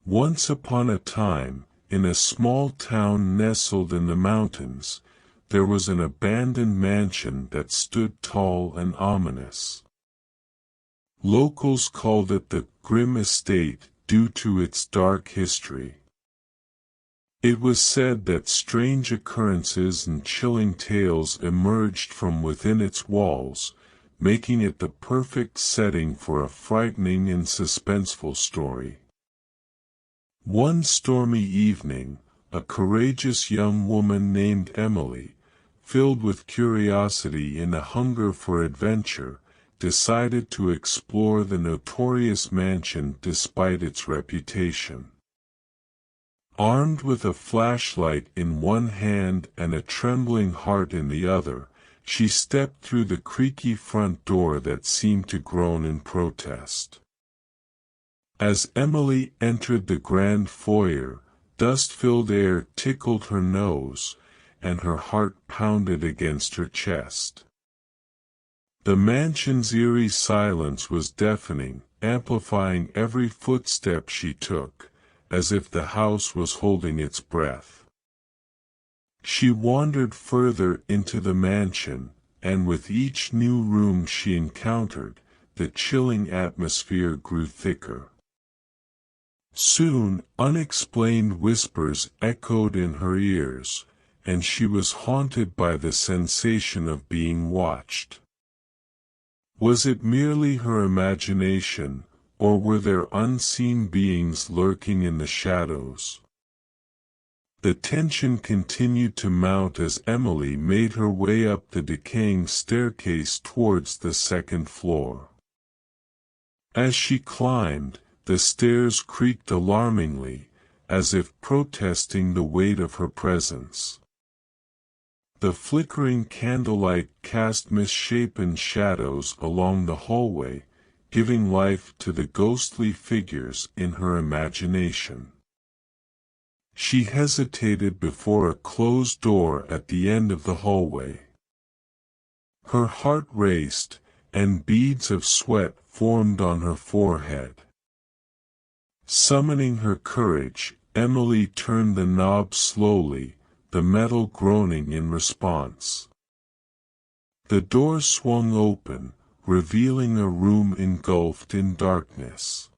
Once upon a time, in a small town nestled in the mountains, there was an abandoned mansion that stood tall and ominous. Locals called it the Grim Estate due to its dark history. It was said that strange occurrences and chilling tales emerged from within its walls, making it the perfect setting for a frightening and suspenseful story. One stormy evening, a courageous young woman named Emily, filled with curiosity and a hunger for adventure, decided to explore the notorious mansion despite its reputation. Armed with a flashlight in one hand and a trembling heart in the other, she stepped through the creaky front door that seemed to groan in protest. As Emily entered the grand foyer, dust-filled air tickled her nose, and her heart pounded against her chest. The mansion's eerie silence was deafening, amplifying every footstep she took, as if the house was holding its breath. She wandered further into the mansion, and with each new room she encountered, the chilling atmosphere grew thicker. Soon, unexplained whispers echoed in her ears, and she was haunted by the sensation of being watched. Was it merely her imagination, or were there unseen beings lurking in the shadows? The tension continued to mount as Emily made her way up the decaying staircase towards the second floor. As she climbed, the stairs creaked alarmingly, as if protesting the weight of her presence. The flickering candlelight cast misshapen shadows along the hallway, giving life to the ghostly figures in her imagination. She hesitated before a closed door at the end of the hallway. Her heart raced, and beads of sweat formed on her forehead. Summoning her courage, Emily turned the knob slowly, the metal groaning in response. The door swung open, revealing a room engulfed in darkness.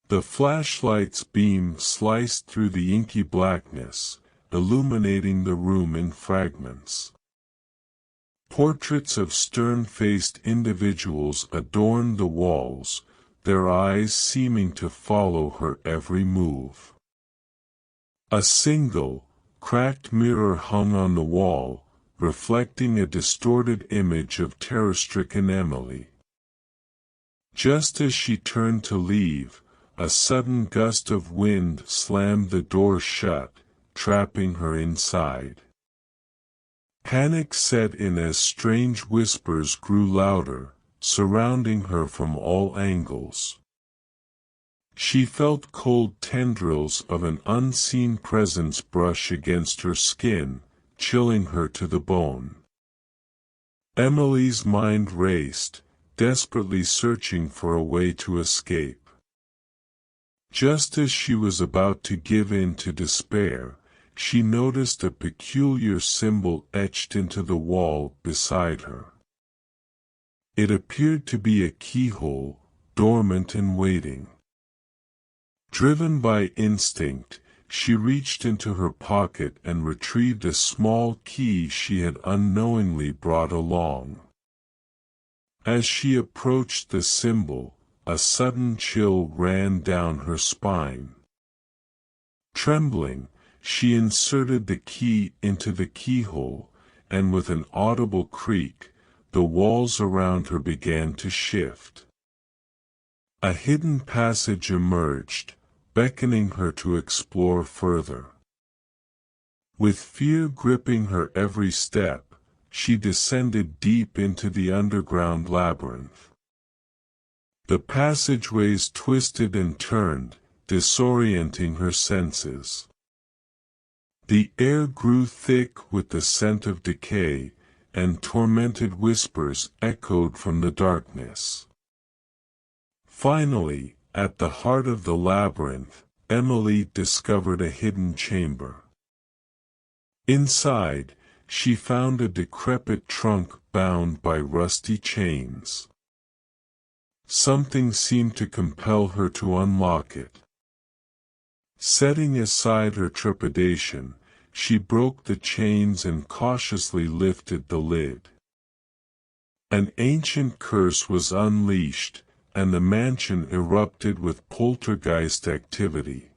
The flashlight's beam sliced through the inky blackness, illuminating the room in fragments. Portraits of stern-faced individuals adorned the walls, their eyes seeming to follow her every move. A single, cracked mirror hung on the wall, reflecting a distorted image of terror-stricken Emily. Just as she turned to leave, a sudden gust of wind slammed the door shut, trapping her inside. Panic set in as strange whispers grew louder, surrounding her from all angles. She felt cold tendrils of an unseen presence brush against her skin, chilling her to the bone. Emily's mind raced, desperately searching for a way to escape. Just as she was about to give in to despair, she noticed a peculiar symbol etched into the wall beside her. It appeared to be a keyhole, dormant and waiting. Driven by instinct, she reached into her pocket and retrieved a small key she had unknowingly brought along. As she approached the symbol, a sudden chill ran down her spine. Trembling, she inserted the key into the keyhole, and with an audible creak, the walls around her began to shift. A hidden passage emerged, beckoning her to explore further. With fear gripping her every step, she descended deep into the underground labyrinth. The passageways twisted and turned, disorienting her senses. The air grew thick with the scent of decay, and tormented whispers echoed from the darkness. Finally, At the heart of the labyrinth, Emily discovered a hidden chamber. Inside, she found a decrepit trunk bound by rusty chains. Something seemed to compel her to unlock it. Setting aside her trepidation, she broke the chains and cautiously lifted the lid. An ancient curse was unleashed, and the mansion erupted with poltergeist activity.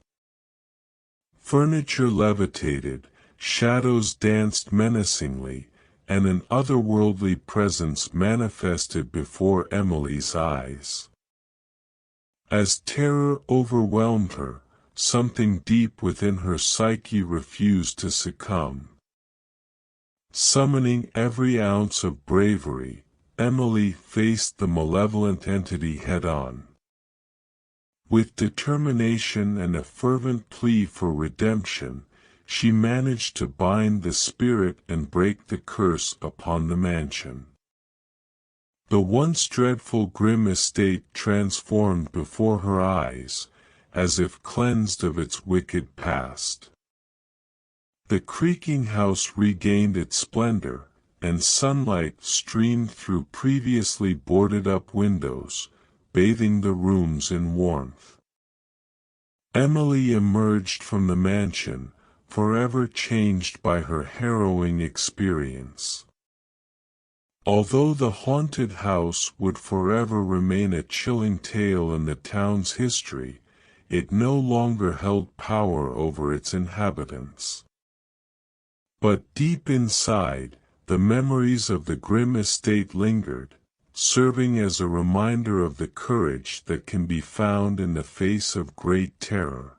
Furniture levitated, shadows danced menacingly, and an otherworldly presence manifested before Emily's eyes. As terror overwhelmed her, something deep within her psyche refused to succumb. Summoning every ounce of bravery, Emily faced the malevolent entity head-on. With determination and a fervent plea for redemption, she managed to bind the spirit and break the curse upon the mansion. The once dreadful grim estate transformed before her eyes, as if cleansed of its wicked past. The creaking house regained its splendor, and sunlight streamed through previously boarded-up windows, bathing the rooms in warmth. Emily emerged from the mansion, forever changed by her harrowing experience. Although the haunted house would forever remain a chilling tale in the town's history, it no longer held power over its inhabitants. But deep inside, the memories of the grim estate lingered, serving as a reminder of the courage that can be found in the face of great terror.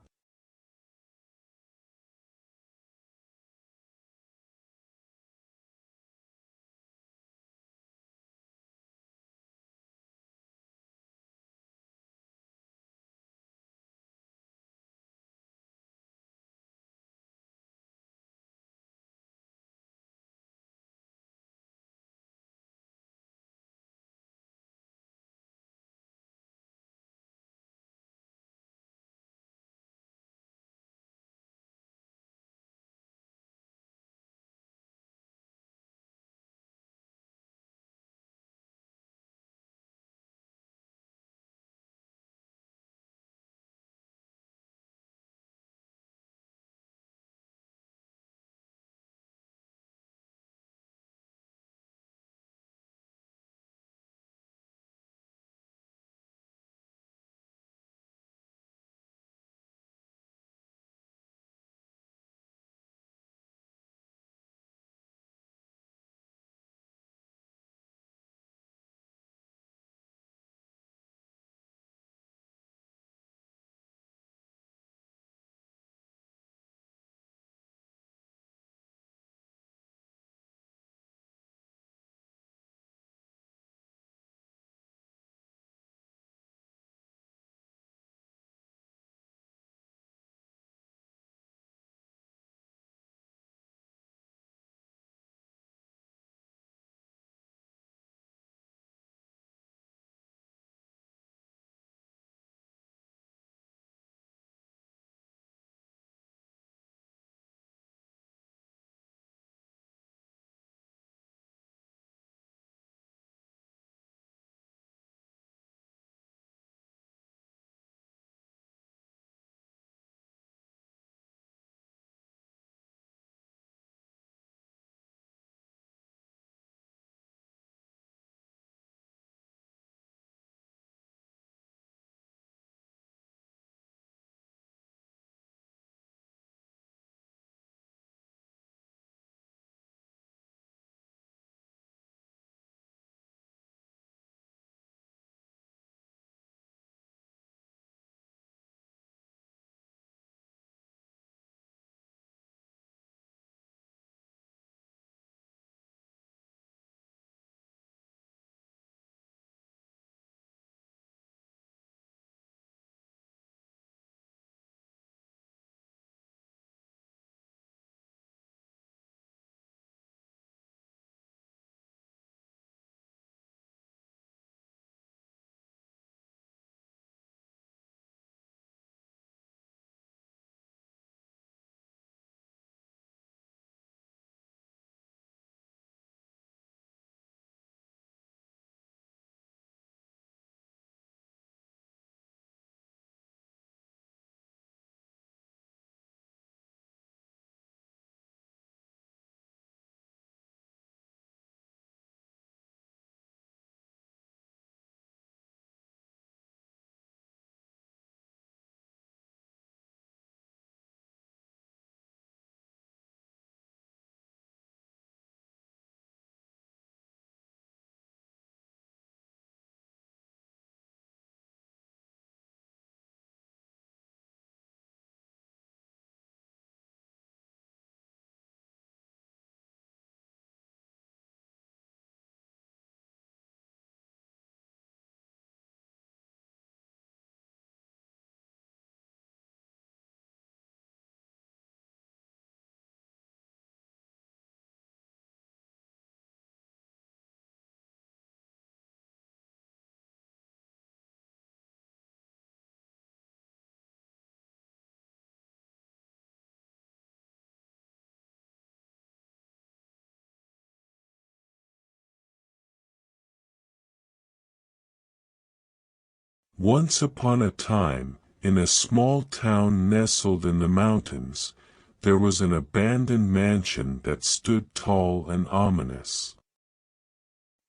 Once upon a time, in a small town nestled in the mountains, there was an abandoned mansion that stood tall and ominous.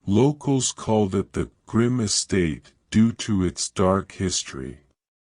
Locals called it the Grim Estate due to its dark history.